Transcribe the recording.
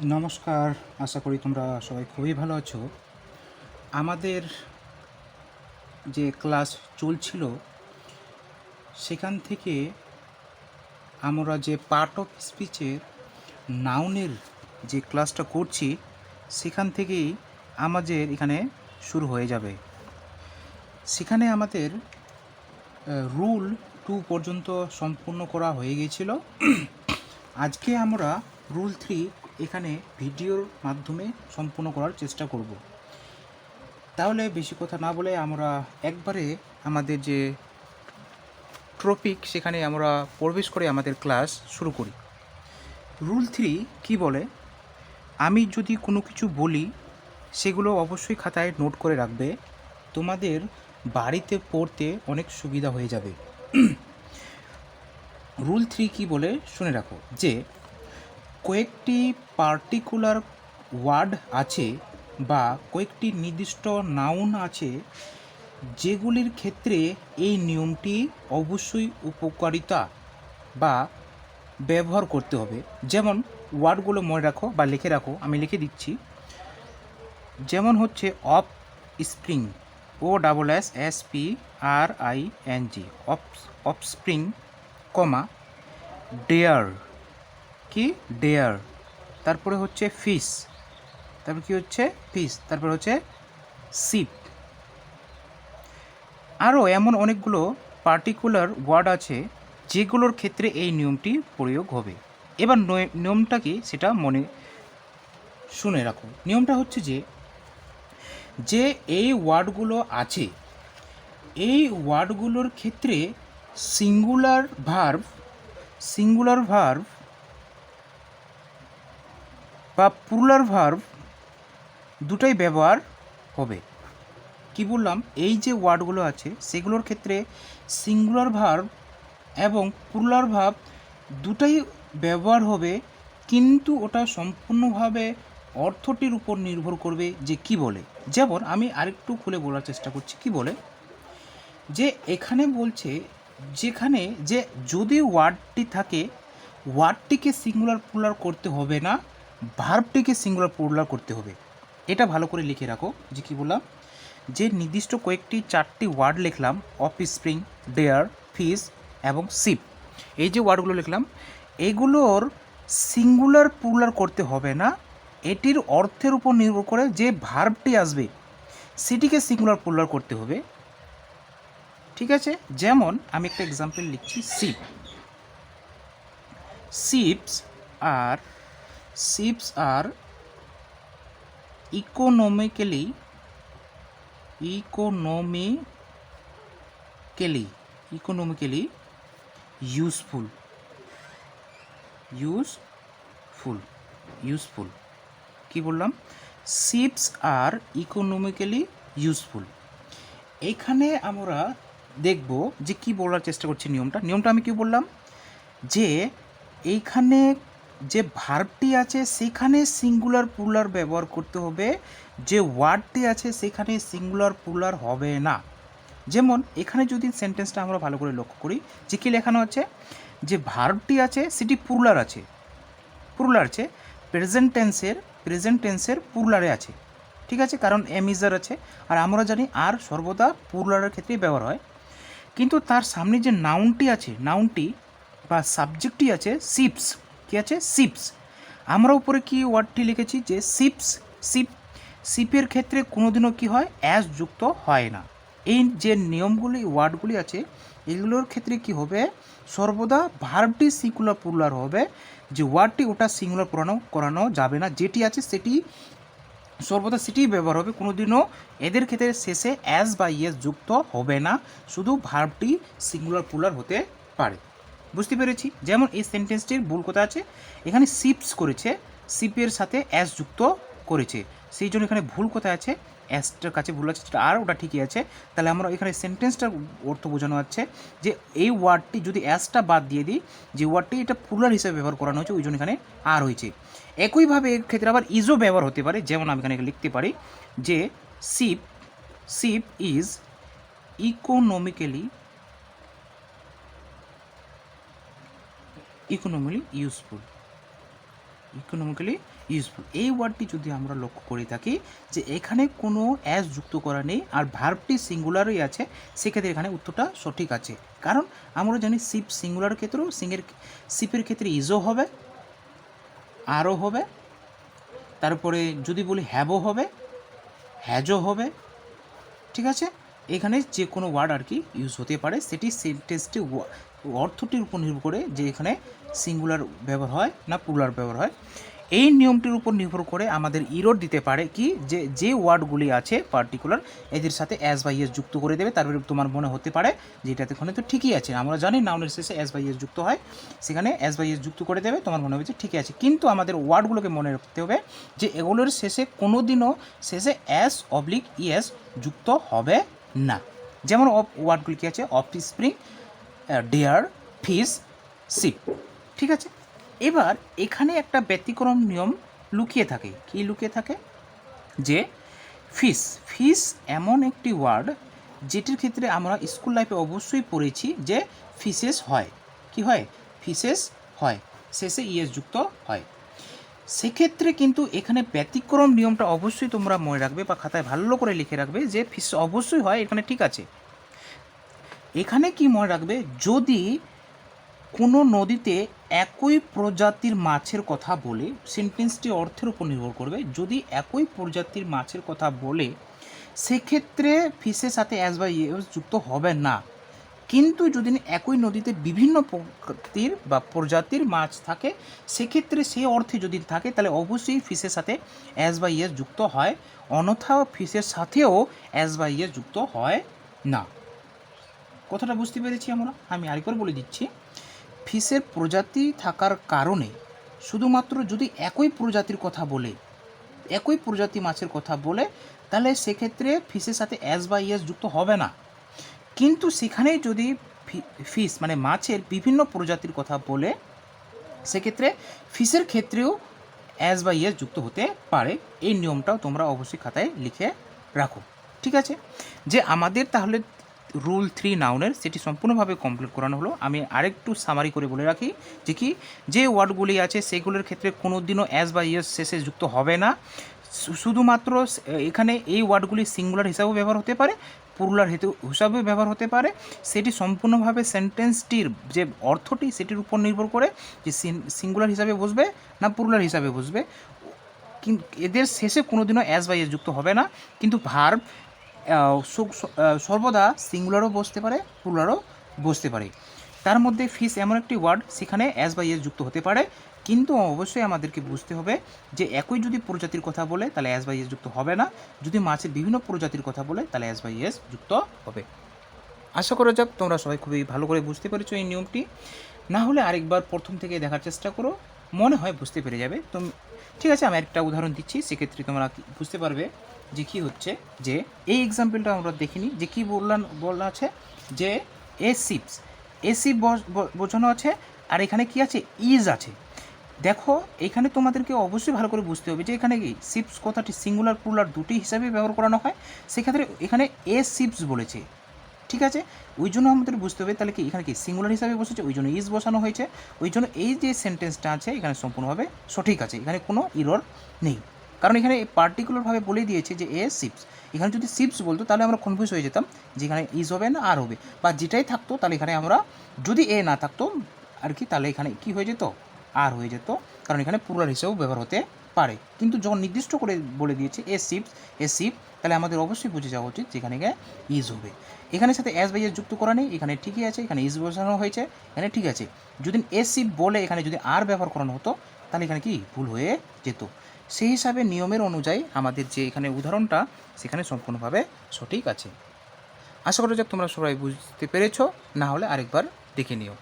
নমস্কার, আশা করি তোমরা সবাই খুবই ভালো আছো। আমাদের যে ক্লাস চলছিল সেখান থেকে আমরা যে পার্ট অফ স্পিচের নাউনের যে ক্লাসটা করছি সেখান থেকেই আমাদের এখানে শুরু হয়ে যাবে। সেখানে আমাদের রুল 2 পর্যন্ত সম্পূর্ণ করা হয়ে গিয়েছিল। আজকে আমরা রুল 3 এখানে ভিডিওর মাধ্যমে সম্পূর্ণ করার চেষ্টা করব। তাহলে বেশি কথা না বলে আমরা একবারে আমাদের যে টপিক সেখানে আমরা প্রবেশ করে আমাদের ক্লাস শুরু করি। রুল 3 কি বলে, আমি যদি কোনো কিছু বলি সেগুলো অবশ্যই খাতায় নোট করে রাখবে, তোমাদের বাড়িতে পড়তে অনেক সুবিধা হয়ে যাবে। রুল 3 কি বলে শুনে রাখো, যে কয়েকটি পার্টিকুলার ওয়ার্ড আছে বা কয়েকটি নির্দিষ্ট নাউন আছে যেগুলির ক্ষেত্রে এই নিয়মটি অবশ্যই উপকারিতা বা ব্যবহার করতে হবে। যেমন ওয়ার্ডগুলো মনে রাখো বা লিখে রাখো, আমি লিখে দিচ্ছি। যেমন হচ্ছে offspring, OSSPRING, offspring, comma, dare, কি ডেয়ার, তারপরে হচ্ছে ফিশ, তারপর কি হচ্ছে ফিশ, তারপর হচ্ছে শিপ। আরও এমন অনেকগুলো পার্টিকুলার ওয়ার্ড আছে যেগুলোর ক্ষেত্রে এই নিয়মটি প্রয়োগ হবে। এবার নিয়মটা কি সেটা মনে শুনে রাখো। নিয়মটা হচ্ছে যে এই ওয়ার্ডগুলো আছে, এই ওয়ার্ডগুলোর ক্ষেত্রে সিঙ্গুলার ভার্ব বা প্লুরাল ভার্ব দুটোই ব্যবহার হবে। কি বললাম, এই যে ওয়ার্ডগুলো আছে সেগুলোর ক্ষেত্রে সিঙ্গুলার ভার্ব এবং প্লুরাল ভার্ব দুটাই ব্যবহার হবে, কিন্তু ওটা সম্পূর্ণভাবে অর্থটির উপর নির্ভর করবে যে কি বলে। যেমন আমি আরেকটু খুলে বলার চেষ্টা করছি। কি বলে, যে এখানে বলছে যেখানে যে যদি ওয়ার্ডটি থাকে, ওয়ার্ডটিকে সিঙ্গুলার প্লুরাল করতে হবে না, ভার্বটিকে সিঙ্গুলার প্লুরাল করতে হবে। এটা ভালো করে লিখে রাখো। যে কী বললাম, যে নির্দিষ্ট কয়েকটি 4টি ওয়ার্ড লিখলাম, অফ স্প্রিং, ডেয়ার, ফিশ এবং শিপ, এই যে ওয়ার্ডগুলো লিখলাম এগুলোর সিঙ্গুলার প্লুরাল করতে হবে না, এটির অর্থের উপর নির্ভর করে যে ভার্বটি আসবে সেটিকে সিঙ্গুলার প্লুরাল করতে হবে। ঠিক আছে, যেমন আমি একটা এক্সাম্পল লিখছি, শিপ। শিপস আর ইকোনমিক্যালি ইউজফুল। কি বললাম, শিপস আর ইকোনমিক্যালি ইউজফুল। এখানে আমরা দেখব যে কি বলার চেষ্টা করছি। নিয়মটা আমি কি বললাম, যে এইখানে যে ভার্বটি আছে সেখানে সিঙ্গুলার প্লুরাল ব্যবহার করতে হবে, যে ওয়ার্ডটি আছে সেখানে সিঙ্গুলার প্লুরাল হবে না। যেমন এখানে যদি সেন্টেন্সটা আমরা ভালো করে লক্ষ্য করি, যে কী লেখানো আছে, যে ভার্বটি আছে সেটি প্লুরাল আছে, প্রেজেন্ট টেন্সের প্লুরালে আছে। ঠিক আছে, কারণ এমিজার আছে, আর আমরা জানি আর সর্বদা প্লুরালের ক্ষেত্রেই ব্যবহার হয়। কিন্তু তার সামনে যে নাউনটি বা সাবজেক্টটি আছে, শিপস, কি আছে, শিপস। আমরা উপরে কি ওয়ার্ডটি লিখেছি, যে শিপের ক্ষেত্রে কোনোদিনও কি হয়, অ্যাস যুক্ত হয় না। এই যে নিয়মগুলি, ওয়ার্ডগুলি আছে, এগুলোর ক্ষেত্রে কি হবে, সর্বদা ভার্বটি সিঙ্গুলার প্লুরাল হবে, যে ওয়ার্ডটি ওটা সিঙ্গুলার করানো যাবে না, যেটি আছে সেটি সর্বদা সেটিই ব্যবহার হবে, কোনোদিনও এদের ক্ষেত্রে শেষে অ্যাস বা ইয়েস যুক্ত হবে না, শুধু ভার্বটি সিঙ্গুলার প্লুরাল হতে পারে। বুঝতে পেরেছি? যেমন এই সেন্টেন্সটির ভুল কোথায় আছে, এখানে শিপস করেছে, শিপের সাথে অ্যাস যুক্ত করেছে, সেই জন্য এখানে ভুল কোথায় আছে, অ্যাসটার কাছে ভুল আছে, আর ওটা ঠিকই আছে। তাহলে আমরা এখানে সেন্টেন্সটার অর্থ বোঝানো হচ্ছে যে এই ওয়ার্ডটি যদি অ্যাসটা বাদ দিয়ে দিই, যে ওয়ার্ডটি এটা প্লুরাল হিসেবে ব্যবহার করানো হয়েছে, ওই জন্য এখানে আর হয়েছে। একইভাবে এর ক্ষেত্রে আবার ইজও ব্যবহার হতে পারে। যেমন আমি এখানে লিখতে পারি যে ship is economically useful. Economically useful. এই ওয়ার্ডটি যদি আমরা লক্ষ্য করে থাকি যে এখানে কোনো অ্যাস যুক্ত করা নেই আর ভার্বটি সিঙ্গুলারই আছে, সেক্ষেত্রে এখানে উত্তরটা সঠিক আছে। কারণ আমরা জানি শিপ সিঙ্গুলার ক্ষেত্রেও শিপের ক্ষেত্রে ইজও হবে, আরও হবে, তারপরে যদি বলি হ্যাভও হবে, হ্যাজও হবে। ঠিক আছে, এখানে যে কোনো ওয়ার্ড আর কি ইউজ হতে পারে, সেটি সেন্টেন্সটি অর্থটির উপর নির্ভর করে যে এখানে সিঙ্গুলার ব্যবহার হয় না প্লুরাল ব্যবহার হয়। এই নিয়মটির উপর নির্ভর করে আমাদের ইরোড দিতে পারে কি যে ওয়ার্ডগুলি আছে পার্টিকুলার এদের সাথে অ্যাস বা ইয়েস যুক্ত করে দেবে। তারপরে তোমার মনে হতে পারে যে এটাতে ওখানে তো ঠিকই আছে, আমরা জানি নাউনের শেষে অ্যাস বা ইয়েস যুক্ত হয়, সেখানে অ্যাস বা ইয়েস যুক্ত করে দেবে, তোমার মনে হবে যে ঠিকই আছে। কিন্তু আমাদের ওয়ার্ডগুলোকে মনে রাখতে হবে যে এগুলোর শেষে কোনো দিনও শেষে অ্যাস অবলিক ইয়েস যুক্ত হবে না। যেমন ওয়ার্ডগুলি কী আছে, অফস্প্রিং, ডিয়ার, ফিশ, শিপ। ঠিক আছে, এবার এখানে একটা ব্যতিক্রম নিয়ম লুকিয়ে থাকে। কি লুকিয়ে থাকে? যে ফিশ এমন একটি ওয়ার্ড যেটির ক্ষেত্রে আমরা স্কুল লাইফে অবশ্যই পড়েছি যে ফিশেস হয়। কি হয়? ফিশেস হয়, শেষে ইয়েস যুক্ত হয়। সেক্ষেত্রে কিন্তু এখানে ব্যতিক্রম নিয়মটা অবশ্যই তোমরা মনে রাখবে বা খাতায় ভালো করে লিখে রাখবে যে ফিশ অবশ্যই হয়, এখানে ঠিক আছে। এখানে কি মনে রাখবে, যদি কোনো নদীতে একই প্রজাতির মাছের কথা বলে, সেন্টেন্সটি অর্থের উপর নির্ভর করবে, যদি একই প্রজাতির মাছের কথা বলে সেক্ষেত্রে ফিশের সাথে অ্যাস বা ইয়েস যুক্ত হবে না। কিন্তু যদি একই নদীতে বিভিন্ন প্রজাতির মাছ থাকে, সেক্ষেত্রে সেই অর্থে যদি থাকে তাহলে অবশ্যই ফিশের সাথে অ্যাস বা ইয়েস যুক্ত হয়, অন্যথায় ফিশের সাথেও অ্যাস বা ইয়েস যুক্ত হয় না। কথাটা বুঝতে পেরেছি আমরা? আমি আরেকবার বলে দিচ্ছি, ফিশের প্রজাতি থাকার কারণে শুধুমাত্র যদি একই প্রজাতির কথা বলে, একই প্রজাতি মাছের কথা বলে, তাহলে সেক্ষেত্রে ফিশের সাথে অ্যাস বা ইয়েস যুক্ত হবে না। কিন্তু সেখানে যদি ফিশ মানে মাছের বিভিন্ন প্রজাতির কথা বলে, সেক্ষেত্রে ফিশের ক্ষেত্রেও অ্যাস বা ইয়েস যুক্ত হতে পারে। এই নিয়মটাও তোমরা অবশ্যই খাতায় লিখে রাখো। ঠিক আছে, যে আমাদের তাহলে রুল 3 নাউনের সেটি সম্পূর্ণভাবে কমপ্লিট করানো হলো। আমি আরেকটু সামারি করে বলে রাখি যে কি, যে ওয়ার্ডগুলি আছে সেগুলোর ক্ষেত্রে কোনো দিনও অ্যাস বা ইয়েস শেষে যুক্ত হবে না। শুধুমাত্র এখানে এই ওয়ার্ডগুলি সিঙ্গুলার হিসাবেও ব্যবহার হতে পারে, প্লুরাল হিসাবেও ব্যবহার হতে পারে। সেটি সম্পূর্ণভাবে সেন্টেন্সটির যে অর্থটি সেটির উপর নির্ভর করে যে সিঙ্গুলার হিসাবে বসবে না প্লুরাল হিসাবে বসবে। কিন্তু এদের শেষে কোনোদিনও অ্যাস বা ইয়েস যুক্ত হবে না। কিন্তু ভার্ব সর্বদা সিঙ্গুলারও বসতে পারে, প্লুরালও বসতে পারে। তার মধ্যে ফিশ এমন একটি ওয়ার্ড সেখানে অ্যাস বা ইয়েস যুক্ত হতে পারে, কিন্তু অবশ্যই আমাদেরকে বুঝতে হবে যে একই যদি প্রজাতির কথা বলে তাহলে অ্যাস বা ইয়েস যুক্ত হবে না, যদি মাছের বিভিন্ন প্রজাতির কথা বলে তাহলে অ্যাস বা ইয়েস যুক্ত হবে। আশা করা যাক তোমরা সবাই খুবই ভালো করে বুঝতে পেরেছো এই নিয়মটি। না হলে আরেকবার প্রথম থেকে দেখার চেষ্টা করো, মনে হয় বুঝতে পেরে যাবে। তো ঠিক আছে, আমি একটা উদাহরণ দিচ্ছি, সেক্ষেত্রে তোমরা বুঝতে পারবে যে কী হচ্ছে। যে এই এক্সাম্পলটা আমরা দেখিনি, যে কী বলা আছে যে এ শিপস, এ শিপ বোঝানো আছে, আর এখানে কি আছে, ইজ আছে। দেখো এখানে তোমাদেরকে অবশ্যই ভালো করে বুঝতে হবে যে এখানে কি শিপস কথাটি সিঙ্গুলার প্লুরাল দুটি হিসাবে ব্যবহার করানো হয়, সেক্ষেত্রে এখানে এ শিপস বলেছে। ঠিক আছে, ওই জন্য আমাদের বুঝতে হবে তাহলে কি এখানে কি সিঙ্গুলার হিসাবে বসেছে, ওই জন্য ইজ বসানো হয়েছে। ওই জন্য এই যে সেন্টেন্সটা আছে এখানে সম্পূর্ণভাবে সঠিক আছে, এখানে কোনো ইরর নেই। কারণ এখানে পার্টিকুলারভাবে বলে দিয়েছে যে এ শিপস। এখানে যদি শিপস বলতো তাহলে আমরা কনফিউজ হয়ে যেতাম যে এখানে ইজ হবে না আর হবে, বা যেটাই থাকতো তাহলে এখানে আমরা যদি এ না থাকতো আর কি, তাহলে এখানে কি হয়ে যেত, আর হয়ে যেত, কারণ এখানে প্লুরাল হিসেবেও ব্যবহার হতে পারে। কিন্তু যখন নির্দিষ্ট করে বলে দিয়েছে এ শিপ, তাহলে আমাদের অবশ্যই বুঝে যাওয়া উচিত যেখানে গিয়ে ইজ হবে। এখানের সাথে অ্যাস বা ইয়েস যুক্ত করা নেই, এখানে ঠিকই আছে, এখানে ইজ বোঝানো হয়েছে, এখানে ঠিক আছে। যদি এ শিপ বলে এখানে যদি আর ব্যবহার করানো হতো তাহলে এখানে কি ভুল হয়ে যেত। সেই হিসাবে নিয়মের অনুযায়ী আমাদের যে এখানে উদাহরণটা সেখানে সম্পূর্ণভাবে সঠিক আছে। আশা করা যাক তোমরা সবাই বুঝতে পেরেছো, না হলে আরেকবার দেখে নিও।